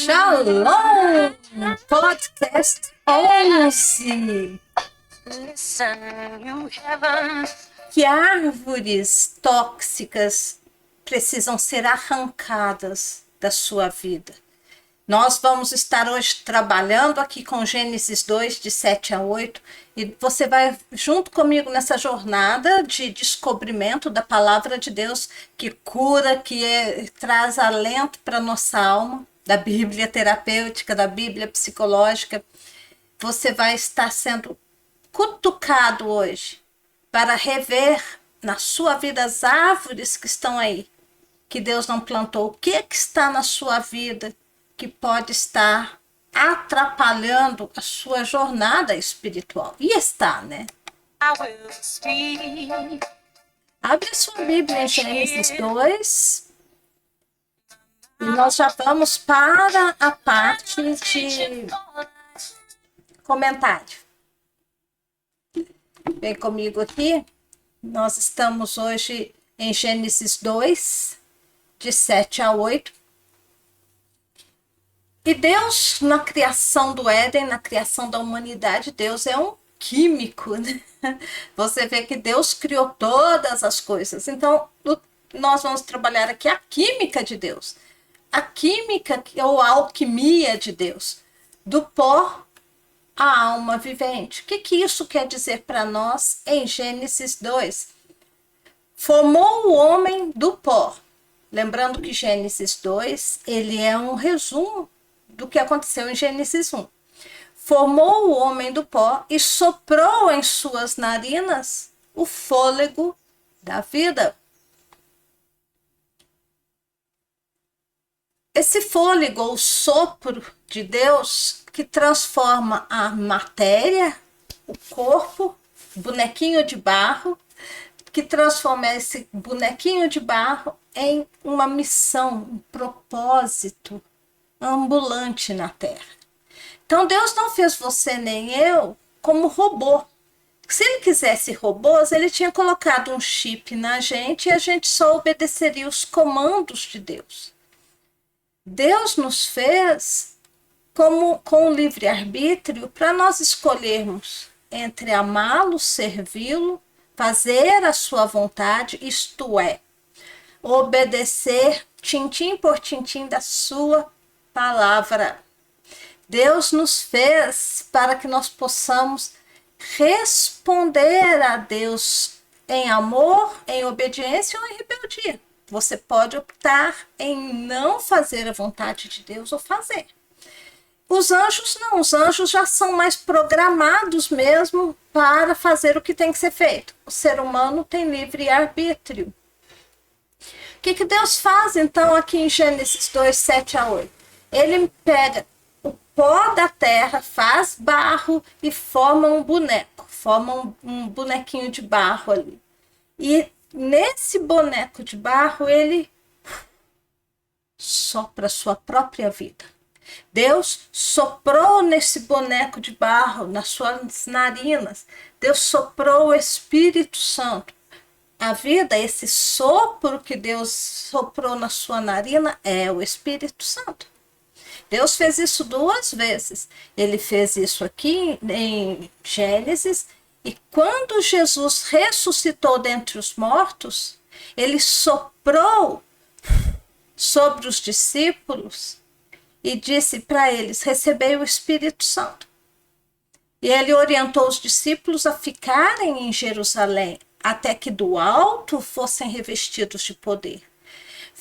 Shalom! Podcast 11. Que árvores tóxicas precisam ser arrancadas da sua vida. Nós vamos estar hoje trabalhando aqui com Gênesis 2, de 7 a 8, e você vai junto comigo nessa jornada de descobrimento da palavra de Deus, que cura, traz alento para a nossa alma, da Bíblia terapêutica, da Bíblia psicológica. Você vai estar sendo cutucado hoje para rever na sua vida as árvores que estão aí, que Deus não plantou. O que está na sua vida que pode estar atrapalhando a sua jornada espiritual? E está, né? Abre sua Bíblia em Gênesis 2. E nós já vamos para a parte de comentário. Vem comigo aqui. Nós estamos hoje em Gênesis 2, de 7 a 8. E Deus, na criação do Éden, na criação da humanidade, Deus é um químico, né? Você vê que Deus criou todas as coisas. Então, nós vamos trabalhar aqui a química de Deus. A química ou a alquimia de Deus. Do pó à alma vivente. O que isso quer dizer para nós em Gênesis 2? Formou o homem do pó. Lembrando que Gênesis 2, ele é um resumo do que aconteceu em Gênesis 1. Formou o homem do pó e soprou em suas narinas o fôlego da vida. Esse fôlego, ou sopro de Deus, que transforma a matéria, o corpo, bonequinho de barro, que transforma esse bonequinho de barro em uma missão, um propósito ambulante na Terra. Então Deus não fez você nem eu como robô. Se ele quisesse robôs, ele tinha colocado um chip na gente e a gente só obedeceria os comandos de Deus. Deus nos fez com livre-arbítrio para nós escolhermos entre amá-lo, servi-lo, fazer a sua vontade, isto é, obedecer tintim por tintim da sua palavra. Deus nos fez para que nós possamos responder a Deus em amor, em obediência ou em rebeldia. Você pode optar em não fazer a vontade de Deus ou fazer. Os anjos não, os anjos já são mais programados mesmo para fazer o que tem que ser feito. O ser humano tem livre arbítrio. O que Deus faz então aqui em Gênesis 2, 7 a 8? Ele pega o pó da terra, faz barro e forma um boneco, forma um bonequinho de barro ali. E nesse boneco de barro, ele sopra a sua própria vida. Deus soprou nesse boneco de barro, nas suas narinas. Deus soprou o Espírito Santo. A vida, esse sopro que Deus soprou na sua narina, é o Espírito Santo. Deus fez isso 2 vezes. Ele fez isso aqui em Gênesis. E quando Jesus ressuscitou dentre os mortos, ele soprou sobre os discípulos e disse para eles: recebei o Espírito Santo. E ele orientou os discípulos a ficarem em Jerusalém, até que do alto fossem revestidos de poder.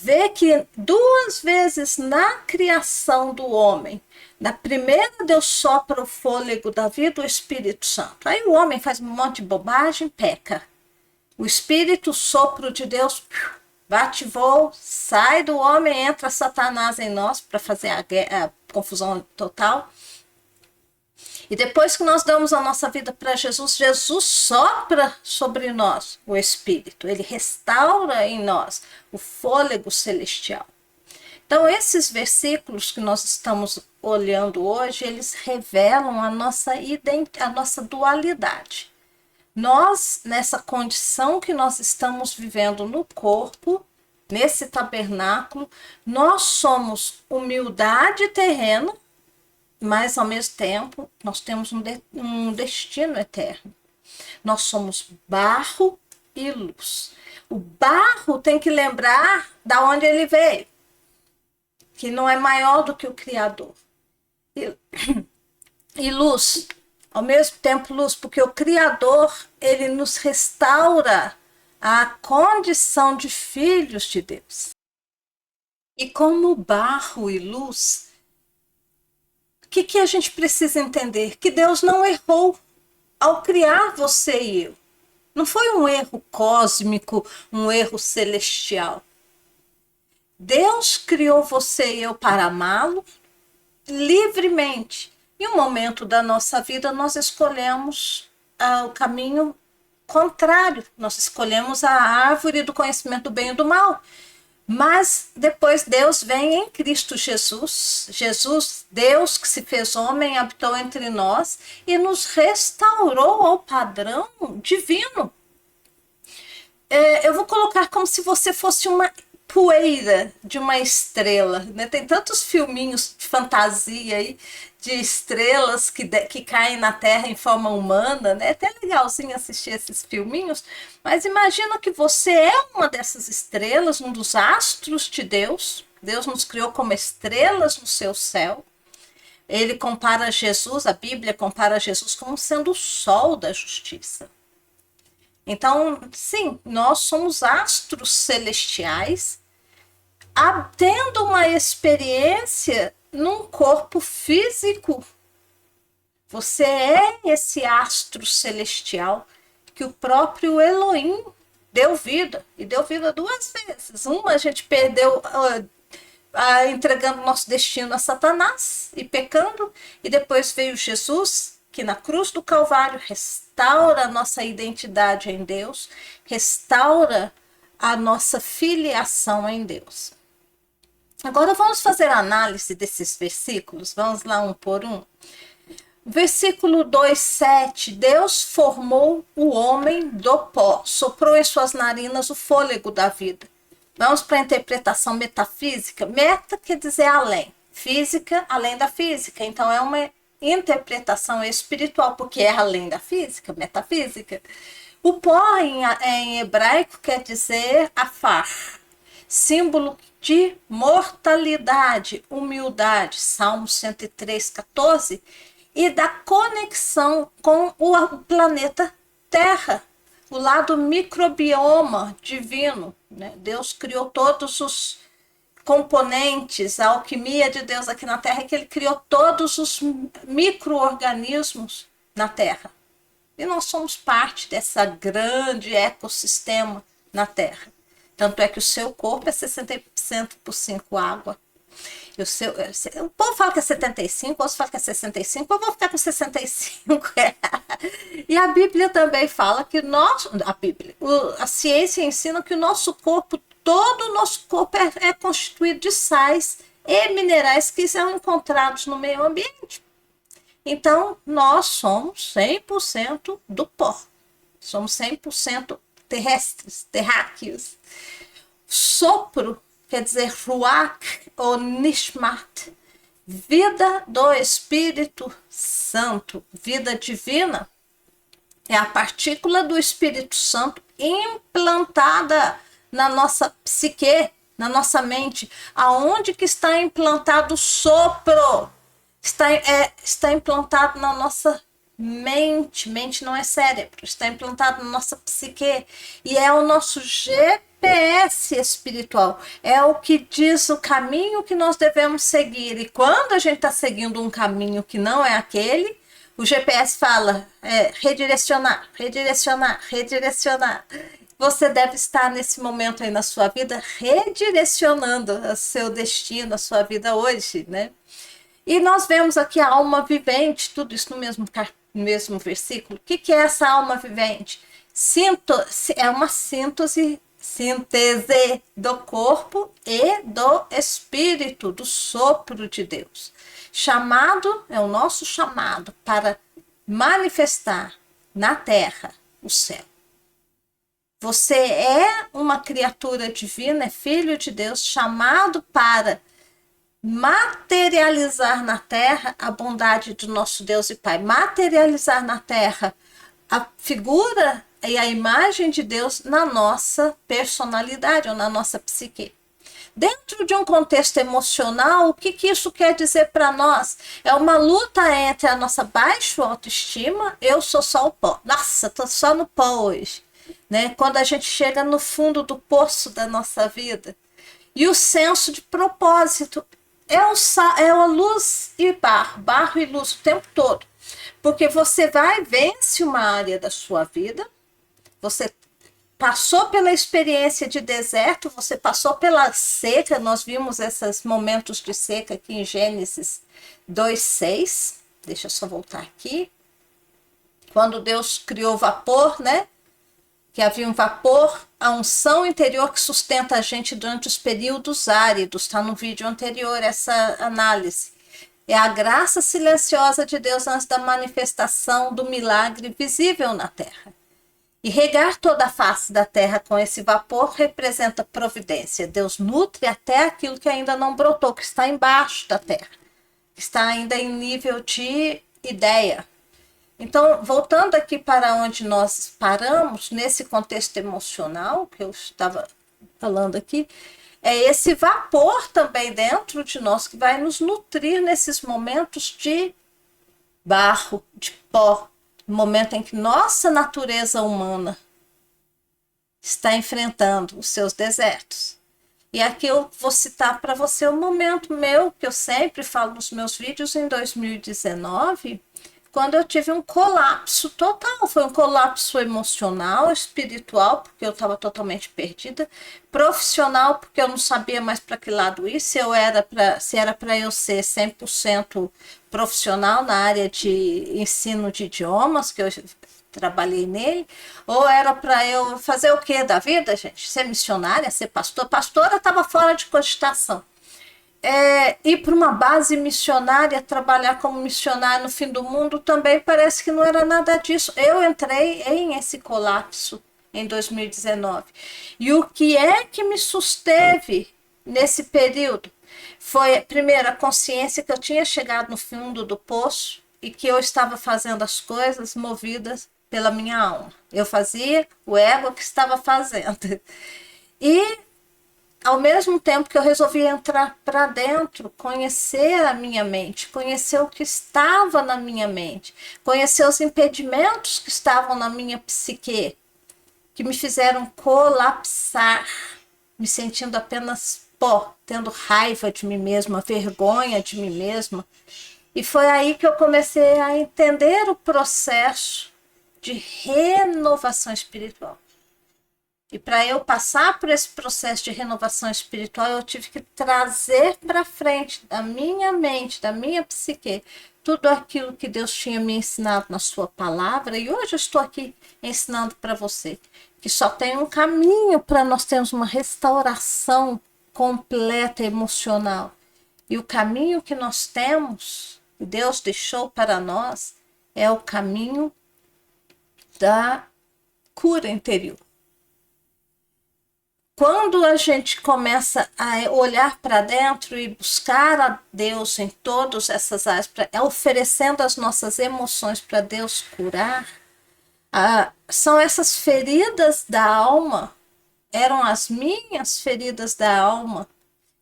Vê que 2 vezes na criação do homem, na primeira Deus sopra o fôlego da vida, o Espírito Santo. Aí o homem faz um monte de bobagem, peca. O Espírito, o sopro de Deus, bate voo, sai do homem, entra Satanás em nós para fazer a confusão total. E depois que nós damos a nossa vida para Jesus, Jesus sopra sobre nós o Espírito. Ele restaura em nós o fôlego celestial. Então, esses versículos que nós estamos olhando hoje, eles revelam a nossa dualidade. Nós, nessa condição que nós estamos vivendo no corpo, nesse tabernáculo, nós somos humildade terrena, mas ao mesmo tempo nós temos um destino eterno. Nós somos barro e luz. O barro tem que lembrar da onde ele veio, que não é maior do que o Criador. E luz, ao mesmo tempo luz, porque o Criador, ele nos restaura a condição de filhos de Deus. E como barro e luz, o que a gente precisa entender? Que Deus não errou ao criar você e eu. Não foi um erro cósmico, um erro celestial. Deus criou você e eu para amá-lo livremente. Em um momento da nossa vida, nós escolhemos o caminho contrário. Nós escolhemos a árvore do conhecimento do bem e do mal. Mas depois Deus vem em Cristo Jesus. Jesus, Deus que se fez homem, habitou entre nós e nos restaurou ao padrão divino. Eu vou colocar como se você fosse uma poeira de uma estrela, né? Tem tantos filminhos de fantasia aí, de estrelas que caem na Terra em forma humana, né? É até legalzinho assistir esses filminhos, mas imagina que você é uma dessas estrelas, um dos astros de Deus. Deus nos criou como estrelas no seu céu. Ele compara Jesus, a Bíblia compara Jesus como sendo o sol da justiça. Então, sim, nós somos astros celestiais, tendo uma experiência num corpo físico. Você é esse astro celestial que o próprio Elohim deu vida, e deu vida 2 vezes. Uma, a gente perdeu entregando nosso destino a Satanás e pecando, e depois veio Jesus, que na cruz do Calvário restaura a nossa identidade em Deus, restaura a nossa filiação em Deus. Agora vamos fazer a análise desses versículos, vamos lá um por um. Versículo 2:7, Deus formou o homem do pó, soprou em suas narinas o fôlego da vida. Vamos para a interpretação metafísica. Meta quer dizer além, física, além da física. Então é uma interpretação espiritual, porque é além da física, metafísica. O pó em hebraico quer dizer afar, símbolo de mortalidade, humildade, Salmo 103:14, e da conexão com o planeta Terra, o lado microbioma divino, né? Deus criou todos os componentes, a alquimia de Deus aqui na Terra é que ele criou todos os micro-organismos na Terra. E nós somos parte dessa grande ecossistema na Terra. Tanto é que o seu corpo é 60% por 5 água. O povo fala que é 75, outros falam que é 65, eu vou ficar com 65. E a Bíblia também fala que a ciência ensina que o nosso corpo, todo o nosso corpo é constituído de sais e minerais que são encontrados no meio ambiente. Então, nós somos 100% do pó. Somos 100% terrestres, terráqueos. Sopro quer dizer ruach ou nishmat, vida do Espírito Santo, vida divina. É a partícula do Espírito Santo implantada na nossa psique, na nossa mente. Aonde que está implantado o sopro? Está implantado na nossa mente. Mente não é cérebro. Está implantado na nossa psique. E é o nosso GPS espiritual. É o que diz o caminho que nós devemos seguir. E quando a gente está seguindo um caminho que não é aquele, o GPS fala redirecionar, redirecionar, redirecionar. Você deve estar nesse momento aí na sua vida redirecionando o seu destino, a sua vida hoje, né? E nós vemos aqui a alma vivente, tudo isso no mesmo versículo. O que é essa alma vivente? É uma síntese do corpo e do espírito, do sopro de Deus. É o nosso chamado para manifestar na terra o céu. Você é uma criatura divina, é filho de Deus, chamado para materializar na terra a bondade do nosso Deus e Pai, materializar na terra a figura e a imagem de Deus na nossa personalidade ou na nossa psique. Dentro de um contexto emocional, o que isso quer dizer para nós? É uma luta entre a nossa baixa autoestima, eu sou só o pó, nossa, estou só no pó hoje, né? Quando a gente chega no fundo do poço da nossa vida, e o senso de propósito, é a luz e barro, barro e luz o tempo todo, porque você vai, vence uma área da sua vida, você passou pela experiência de deserto, você passou pela seca, nós vimos esses momentos de seca aqui em Gênesis 2:6, deixa eu só voltar aqui, quando Deus criou vapor, né? Que havia um vapor, a unção interior que sustenta a gente durante os períodos áridos, está no vídeo anterior essa análise. É a graça silenciosa de Deus antes da manifestação do milagre visível na terra. E regar toda a face da terra com esse vapor representa providência. Deus nutre até aquilo que ainda não brotou, que está embaixo da terra, que está ainda em nível de ideia. Então, voltando aqui para onde nós paramos, nesse contexto emocional que eu estava falando aqui, é esse vapor também dentro de nós que vai nos nutrir nesses momentos de barro, de pó, no momento em que nossa natureza humana está enfrentando os seus desertos. E aqui eu vou citar para você um momento meu, que eu sempre falo nos meus vídeos, em 2019, quando eu tive um colapso total. Foi um colapso emocional, espiritual, porque eu estava totalmente perdida, profissional, porque eu não sabia mais para que lado ir, se era para eu ser 100% profissional na área de ensino de idiomas, que eu trabalhei nele, ou era para eu fazer o que da vida, gente? Ser missionária, ser pastora? Pastora estava fora de cogitação. Ir para uma base missionária, trabalhar como missionário no fim do mundo, também parece que não era nada disso. Eu entrei em esse colapso em 2019. E o que é que me susteve nesse período? Foi, primeiro, a consciência que eu tinha chegado no fundo do poço e que eu estava fazendo as coisas movidas pela minha alma. Eu fazia o ego que estava fazendo. E ao mesmo tempo que eu resolvi entrar para dentro, conhecer a minha mente, conhecer o que estava na minha mente, conhecer os impedimentos que estavam na minha psique, que me fizeram colapsar, me sentindo apenas pó, tendo raiva de mim mesma, vergonha de mim mesma. E foi aí que eu comecei a entender o processo de renovação espiritual. E para eu passar por esse processo de renovação espiritual, eu tive que trazer para frente da minha mente, da minha psique, tudo aquilo que Deus tinha me ensinado na sua palavra. E hoje eu estou aqui ensinando para você que só tem um caminho para nós termos uma restauração completa emocional. E o caminho que nós temos, que Deus deixou para nós, é o caminho da cura interior. Quando a gente começa a olhar para dentro e buscar a Deus em todas essas áreas, oferecendo as nossas emoções para Deus curar, são essas feridas da alma, eram as minhas feridas da alma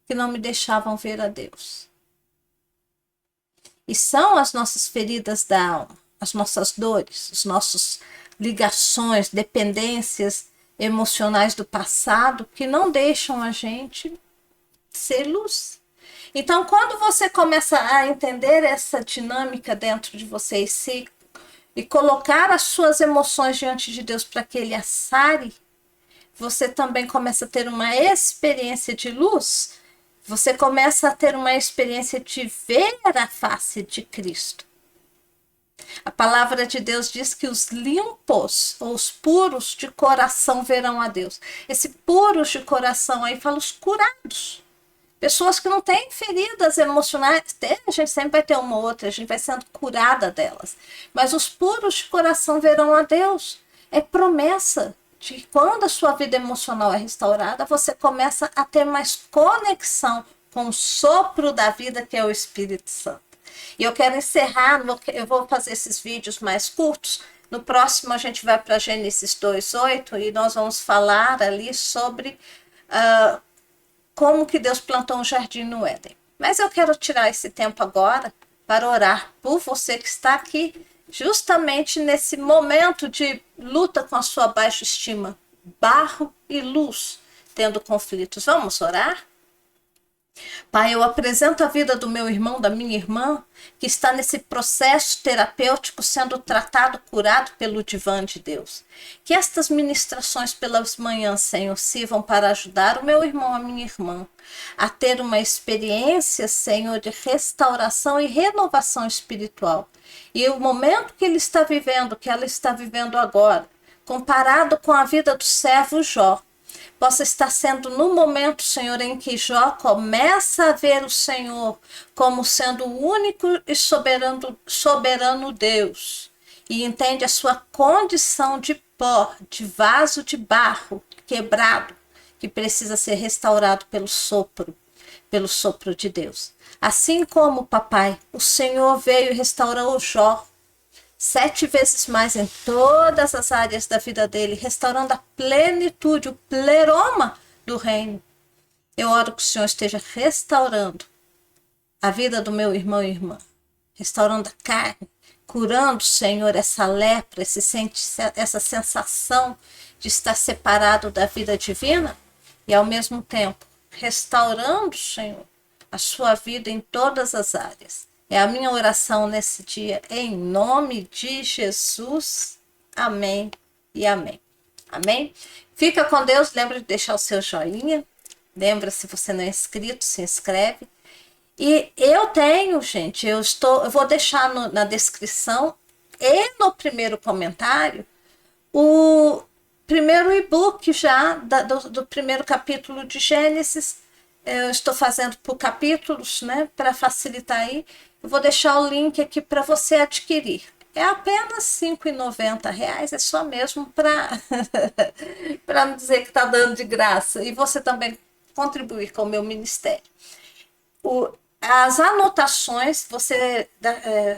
que não me deixavam ver a Deus. E são as nossas feridas da alma, as nossas dores, as nossas ligações, dependências emocionais do passado que não deixam a gente ser luz. Então, quando você começa a entender essa dinâmica dentro de você e colocar as suas emoções diante de Deus para que Ele as sare, você também começa a ter uma experiência de luz, você começa a ter uma experiência de ver a face de Cristo. A palavra de Deus diz que os limpos, ou os puros de coração verão a Deus. Esse puros de coração aí fala os curados. Pessoas que não têm feridas emocionais, a gente sempre vai ter uma ou outra, a gente vai sendo curada delas. Mas os puros de coração verão a Deus. É promessa. de quando a sua vida emocional é restaurada, você começa a ter mais conexão com o sopro da vida, que é o Espírito Santo. E eu quero encerrar, eu vou fazer esses vídeos mais curtos. No próximo a gente vai para Gênesis 2:8 e nós vamos falar ali sobre como que Deus plantou um jardim no Éden. Mas eu quero tirar esse tempo agora para orar por você que está aqui, justamente nesse momento de luta com a sua baixa estima, barro e luz, tendo conflitos. Vamos orar? Pai, eu apresento a vida do meu irmão, da minha irmã, que está nesse processo terapêutico sendo tratado, curado pelo divã de Deus. Que estas ministrações pelas manhãs, Senhor, sirvam para ajudar o meu irmão, a minha irmã, a ter uma experiência, Senhor, de restauração e renovação espiritual. E o momento que ele está vivendo, que ela está vivendo agora, comparado com a vida do servo Jó, possa estar sendo no momento, Senhor, em que Jó começa a ver o Senhor como sendo o único e soberano Deus, e entende a sua condição de pó, de vaso de barro quebrado, que precisa ser restaurado pelo sopro de Deus. Assim como, papai, o Senhor veio e restaurou Jó 7 vezes mais em todas as áreas da vida dele, restaurando a plenitude, o pleroma do reino. Eu oro que o Senhor esteja restaurando a vida do meu irmão e irmã, restaurando a carne, curando, Senhor, essa lepra, essa sensação de estar separado da vida divina e, ao mesmo tempo, restaurando, Senhor, a sua vida em todas as áreas. É a minha oração nesse dia, em nome de Jesus. Amém e amém. Amém? Fica com Deus, lembra de deixar o seu joinha. Lembra, se você não é inscrito, se inscreve. E eu tenho, gente, eu vou deixar na descrição e no primeiro comentário o primeiro e-book já do primeiro capítulo de Gênesis. Eu estou fazendo por capítulos, né, para facilitar aí. Eu vou deixar o link aqui para você adquirir. É apenas R$ 5,90, é só mesmo para não dizer que está dando de graça. E você também contribuir com o meu ministério. As anotações, você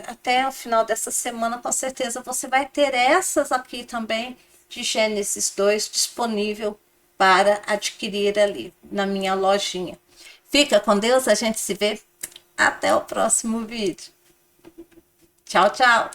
até o final dessa semana, com certeza, você vai ter essas aqui também de Gênesis 2 disponível para adquirir ali na minha lojinha. Fica com Deus, a gente se vê. Até o próximo vídeo. Tchau, tchau.